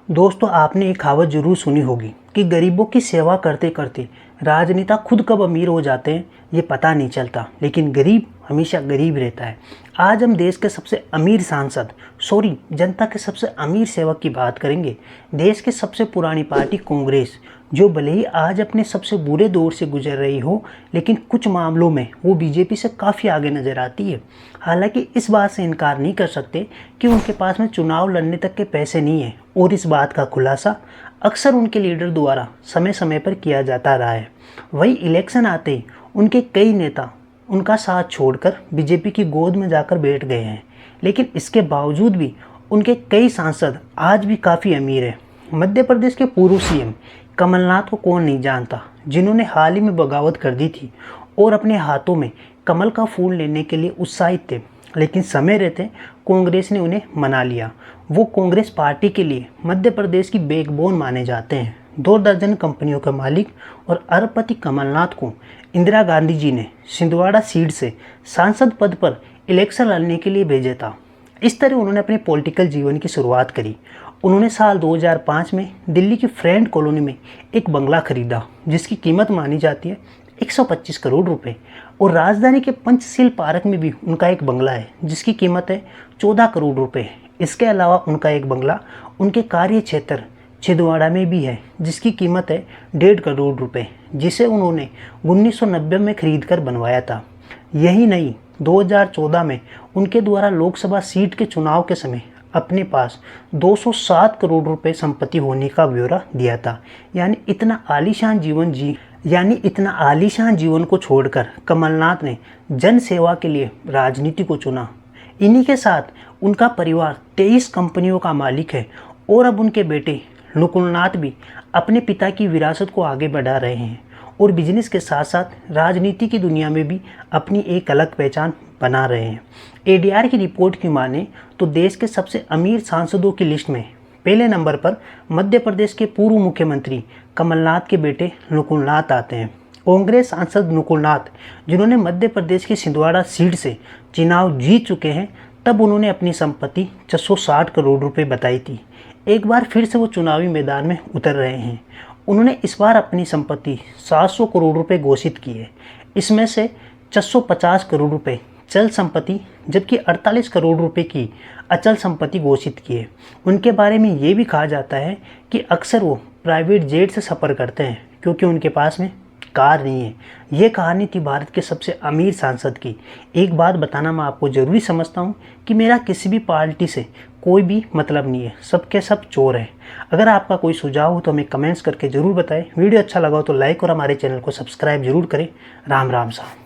दोस्तों, आपने एक कहावत जरूर सुनी होगी कि गरीबों की सेवा करते करते राजनेता खुद कब अमीर हो जाते हैं ये पता नहीं चलता, लेकिन गरीब हमेशा गरीब रहता है। आज हम देश के सबसे अमीर सांसद जनता के सबसे अमीर सेवक की बात करेंगे। देश की सबसे पुरानी पार्टी कांग्रेस, जो भले ही आज अपने सबसे बुरे दौर से गुजर रही हो, लेकिन कुछ मामलों में वो बीजेपी से काफ़ी आगे नजर आती है। हालांकि इस बात से इनकार नहीं कर सकते कि उनके पास में चुनाव लड़ने तक के पैसे नहीं है, और इस बात का खुलासा अक्सर उनके लीडर द्वारा समय समय पर किया जाता रहा है। वही इलेक्शन आते ही उनके कई नेता उनका साथ छोड़कर बीजेपी की गोद में जाकर बैठ गए हैं, लेकिन इसके बावजूद भी उनके कई सांसद आज भी काफ़ी अमीर हैं। मध्य प्रदेश के पूर्व सीएम कमलनाथ को कौन नहीं जानता, जिन्होंने हाल ही में बगावत कर दी थी और अपने हाथों में कमल का फूल लेने के लिए उत्साहित थे, लेकिन समय रहते कांग्रेस ने उन्हें मना लिया। वो कांग्रेस पार्टी के लिए मध्य प्रदेश की बैकबोन माने जाते हैं। 2 दर्जन कंपनियों के मालिक और अरबपति कमलनाथ को इंदिरा गांधी जी ने छिंदवाड़ा सीट से सांसद पद पर इलेक्शन लड़ने के लिए भेजा था। इस तरह उन्होंने अपने पॉलिटिकल जीवन की शुरुआत करी। उन्होंने साल 2005 में दिल्ली की फ्रेंड कॉलोनी में एक बंगला खरीदा, जिसकी कीमत मानी जाती है 125 करोड़ रुपए, और राजधानी के पंचशील पार्क में भी उनका एक बंगला है जिसकी कीमत है 14 करोड़ रुपए। इसके अलावा उनका एक बंगला उनके कार्य क्षेत्र छिंदवाड़ा में भी है, जिसकी कीमत है 1.5 करोड़ रुपए, जिसे उन्होंने 1990 में खरीद कर बनवाया था। यही नहीं, 2014 में उनके द्वारा लोकसभा सीट के चुनाव के समय अपने पास 207 करोड़ रुपए संपत्ति होने का ब्यौरा दिया था। इतना आलीशान जीवन को छोड़कर कमलनाथ ने जन सेवा के लिए राजनीति को चुना। इन्हीं के साथ उनका परिवार 23 कंपनियों का मालिक है, और अब उनके बेटे नकुलनाथ भी अपने पिता की विरासत को आगे बढ़ा रहे हैं और बिजनेस के साथ साथ राजनीति की दुनिया में भी अपनी एक अलग पहचान बना रहे हैं। एडीआर की रिपोर्ट की माने तो देश के सबसे अमीर सांसदों की लिस्ट में पहले नंबर पर मध्य प्रदेश के पूर्व मुख्यमंत्री कमलनाथ के बेटे नकुलनाथ आते हैं। कांग्रेस सांसद नकुलनाथ, जिन्होंने मध्य प्रदेश की छिंदवाड़ा सीट से चुनाव जीत चुके हैं, तब उन्होंने अपनी संपत्ति 660 करोड़ रुपए बताई थी। एक बार फिर से वो चुनावी मैदान में उतर रहे हैं। उन्होंने इस बार अपनी संपत्ति 700 करोड़ रुपए घोषित की है। इसमें से 650 करोड़ रुपए चल संपत्ति, जबकि 48 करोड़ रुपए की अचल संपत्ति घोषित की है। उनके बारे में ये भी कहा जाता है कि अक्सर वो प्राइवेट जेट से सफ़र करते हैं, क्योंकि उनके पास में कार नहीं है। ये कहानी थी भारत के सबसे अमीर सांसद की। एक बात बताना मैं आपको ज़रूरी समझता हूँ कि मेरा किसी भी पार्टी से कोई भी मतलब नहीं है, सबके सब चोर हैं। अगर आपका कोई सुझाव हो तो हमें कमेंट्स करके ज़रूर बताएं। वीडियो अच्छा लगा हो तो लाइक और हमारे चैनल को सब्सक्राइब जरूर करें। राम राम साहब।